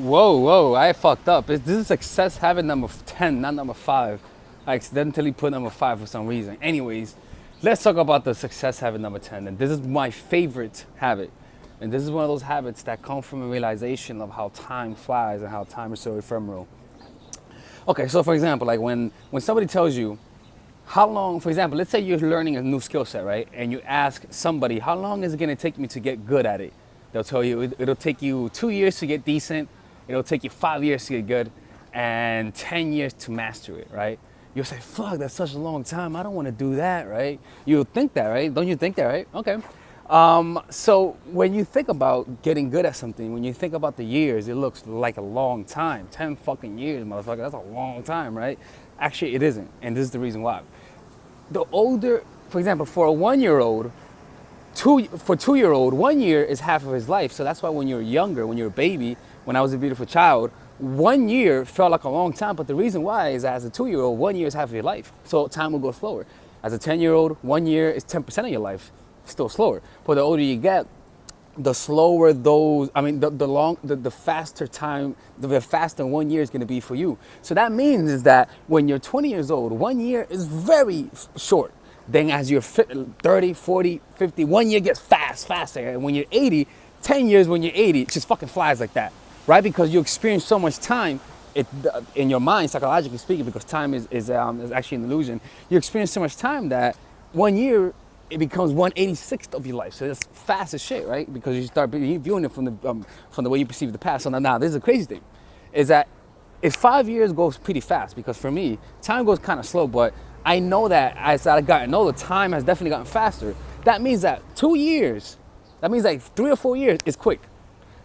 Whoa, I fucked up. This is success habit number 10, not number 5. I accidentally put number 5 for some reason. Anyways, let's talk about the success habit number 10. And this is my favorite habit. And this is one of those habits that come from a realization of how time flies and how time is so ephemeral. Okay, so for example, like when somebody tells you, how long, for example, let's say you're learning a new skill set, right? And you ask somebody, how long is it gonna take me to get good at it? They'll tell you it'll take you 2 years to get decent, it'll take you 5 years to get good, and 10 years to master it, right? You'll say, fuck, that's such a long time, I don't wanna do that, right? You'll think that, right? Don't you think that, right? Okay. So when you think about getting good at something, when you think about the years, it looks like a long time. 10 fucking years, motherfucker, that's a long time, right? Actually, it isn't, and this is the reason why. The older, for example, for a 1-year-old, 2-year-old, 1 year is half of his life. So that's why when you're younger, when you're a baby, when I was a beautiful child, 1 year felt like a long time. But the reason why is that as a 2-year-old, 1 year is half of your life. So time will go slower. As a 10-year-old, 1 year is 10% of your life, still slower. But the older you get, the slower those, I mean, the faster time, the faster 1 year is going to be for you. So that means is that when you're 20 years old, 1 year is very short. Then as you're 30, 40, 50, 1 year gets faster. And when you're 80, 10 years when you're 80, it just fucking flies like that, right? Because you experience so much time in your mind, psychologically speaking, because time is actually an illusion. You experience so much time that 1 year, it becomes 1/86th of your life. So that's fast as shit, right? Because you start viewing it from the way you perceive the past. So now this is the crazy thing, is that if 5 years goes pretty fast, because for me, time goes kind of slow, but I know that as I've gotten older, time has definitely gotten faster. That means that 2 years, that means like 3 or 4 years is quick.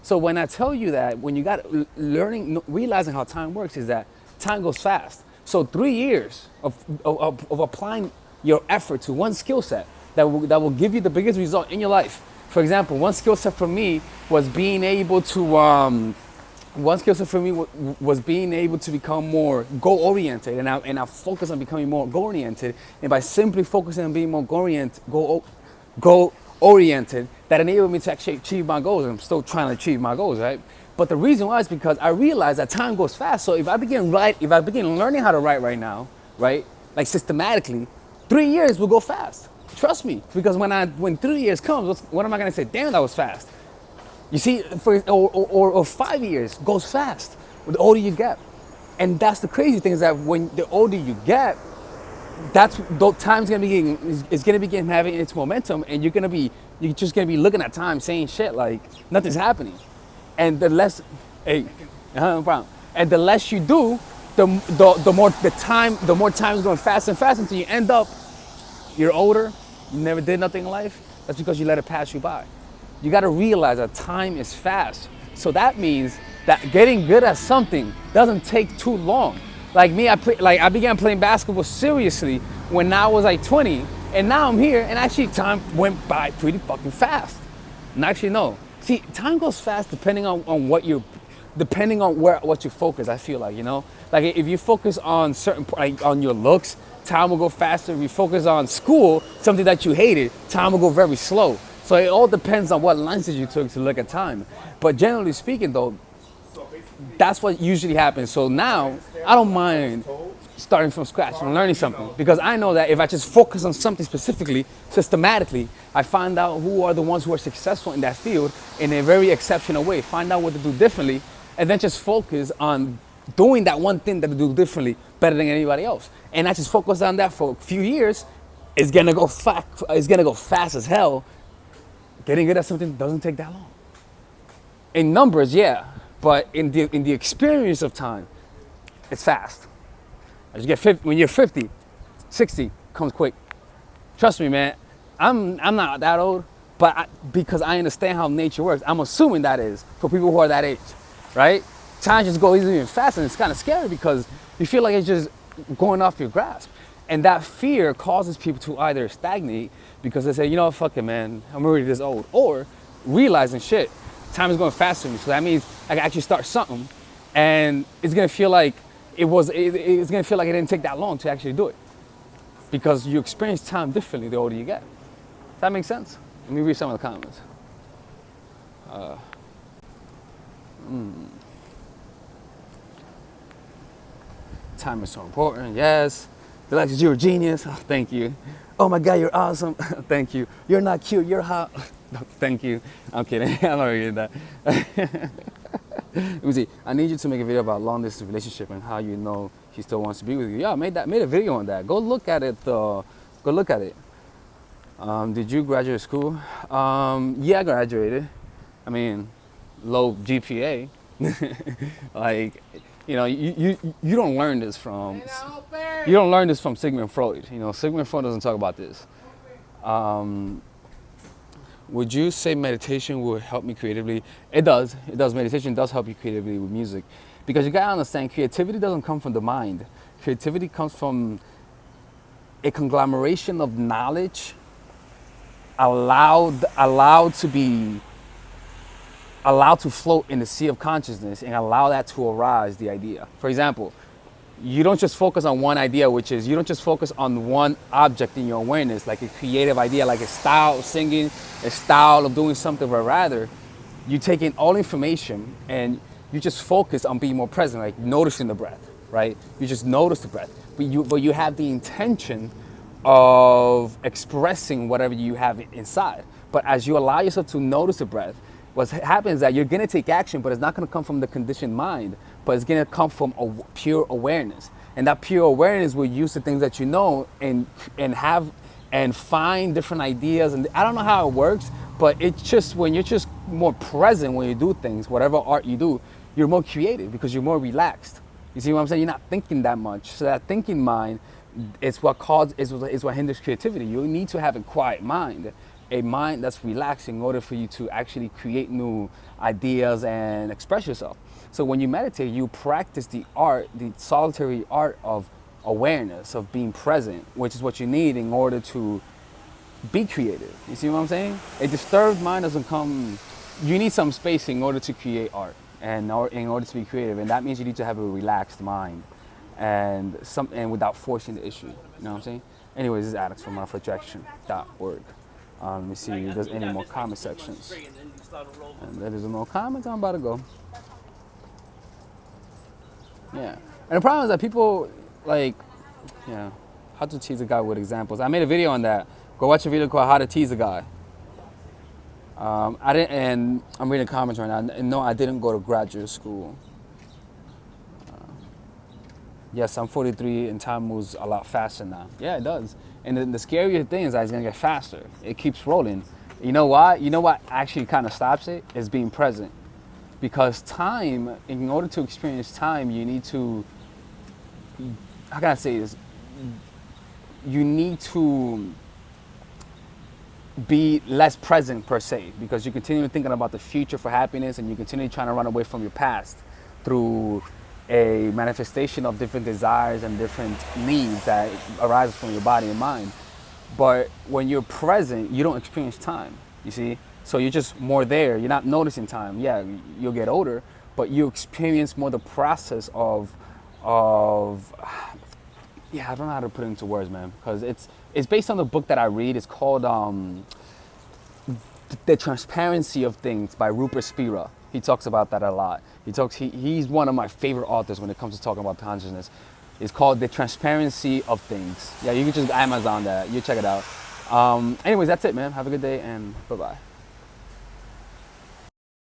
So when I tell you that, when you got realizing how time works, is that time goes fast. So 3 years of applying your effort to one skill set that will give you the biggest result in your life. For example, one skill set for me was being able to being able to become more goal-oriented, and I focus on becoming more goal-oriented. And by simply focusing on being more goal-oriented, that enabled me to actually achieve my goals. And I'm still trying to achieve my goals, right? But the reason why is because I realized that time goes fast. So if I begin learning how to write right now, right, like systematically, 3 years will go fast. Trust me, because when 3 years comes, what am I gonna say? Damn, that was fast. You see, or 5 years goes fast the older you get. And that's the crazy thing, is that when the older you get, that's time's gonna be having its momentum, and you're just gonna be looking at time saying shit like nothing's happening. And the less, hey, no problem. And the less you do, the more time is going faster and faster until you end up, you're older, you never did nothing in life. That's because you let it pass you by. You got to realize that time is fast. So that means that getting good at something doesn't take too long. Like me, I began playing basketball seriously when I was like 20, and now I'm here, and actually time went by pretty fucking fast. And actually, no. See, time goes fast depending on what you focus. I feel like, like if you focus on on your looks, time will go faster. If you focus on school, something that you hated, time will go very slow. So it all depends on what lenses you took to look at time. But generally speaking, though, that's what usually happens. So now I don't mind starting from scratch and learning something, because I know that if I just focus on something specifically, systematically, I find out who are the ones who are successful in that field in a very exceptional way, find out what to do differently, and then just focus on doing that one thing that they do differently better than anybody else. And I just focus on that for a few years. It's gonna go fast as hell. Getting good at something doesn't take that long. In numbers, yeah, but in the experience of time, it's fast. As you get 50, when you're 50, 60 comes quick. Trust me, man. I'm not that old, but because I understand how nature works, I'm assuming that is for people who are that age, right? Time just goes even faster, and it's kind of scary because you feel like it's just going off your grasp. And that fear causes people to either stagnate because they say, fuck it, man, I'm already this old. Or realizing, shit, time is going faster than me. So that means I can actually start something, and it's going to feel like it's going to feel like it didn't take that long to actually do it. Because you experience time differently the older you get. Does that make sense? Let me read some of the comments. time is so important. Yes. Alexis, you're a genius. Oh, thank you. Oh my God, you're awesome. Thank you. You're not cute. You're hot. Thank you. I'm kidding. I'm not reading that. Uzi, I need you to make a video about long distance relationship and how you know he still wants to be with you. Yeah, I made a video on that. Go look at it. Go look at it. Did you graduate school? Yeah, I graduated. I mean, low GPA. Like, you don't learn this from Sigmund Freud. Sigmund Freud doesn't talk about this. Would you say meditation will help me creatively? It does. It does. Meditation does help you creatively with music, because you gotta understand, creativity doesn't come from the mind. Creativity comes from a conglomeration of knowledge allowed to float in the sea of consciousness and allow that to arise the idea. For example, you don't just focus on one idea, which is, you don't just focus on one object in your awareness, like a creative idea, like a style of singing, a style of doing something, but rather you take in all information and you just focus on being more present, like noticing the breath, right? You just notice the breath, but you have the intention of expressing whatever you have inside. But as you allow yourself to notice the breath, what happens is that you're gonna take action, but it's not gonna come from the conditioned mind, but it's gonna come from a pure awareness. And that pure awareness will use the things that you know and find different ideas. And I don't know how it works, but it's just when you're just more present when you do things, whatever art you do, you're more creative because you're more relaxed. You see what I'm saying? You're not thinking that much. So that thinking mind is what hinders creativity. You need to have a quiet mind, a mind that's relaxed, in order for you to actually create new ideas and express yourself. So when you meditate, you practice the solitary art of awareness, of being present, which is what you need in order to be creative. You see what I'm saying? A disturbed mind doesn't come. You need some space in order to create art and in order to be creative, and that means you need to have a relaxed mind and without forcing the issue. You know what I'm saying? Anyways, this is Alex from mindfultraction.org. Let me see if there's any more comment sections. And there is no comments. I'm about to go. Yeah. And the problem is that people how to tease a guy with examples. I made a video on that. Go watch a video called How to Tease a Guy. I didn't, and I'm reading comments right now. No, I didn't go to graduate school. Yes, I'm 43 and time moves a lot faster now. Yeah, it does. And the scarier thing is that it's gonna get faster. It keeps rolling. You know why? You know what actually kind of stops it? Is being present. Because time, in order to experience time, you need to, how can I say this? You need to be less present per se, because you continue thinking about the future for happiness and you continue trying to run away from your past through a manifestation of different desires and different needs that arise from your body and mind. But when you're present, you don't experience time, you see? So you're just more there. You're not noticing time. Yeah, you'll get older, but you experience more the process of I don't know how to put it into words, man, because it's based on the book that I read. It's called The Transparency of Things by Rupert Spira. He talks about that a lot. He's one of my favorite authors when it comes to talking about consciousness. It's called The Transparency of Things. Yeah, you can just Amazon that. You check it out. Anyways, that's it, man. Have a good day and bye-bye.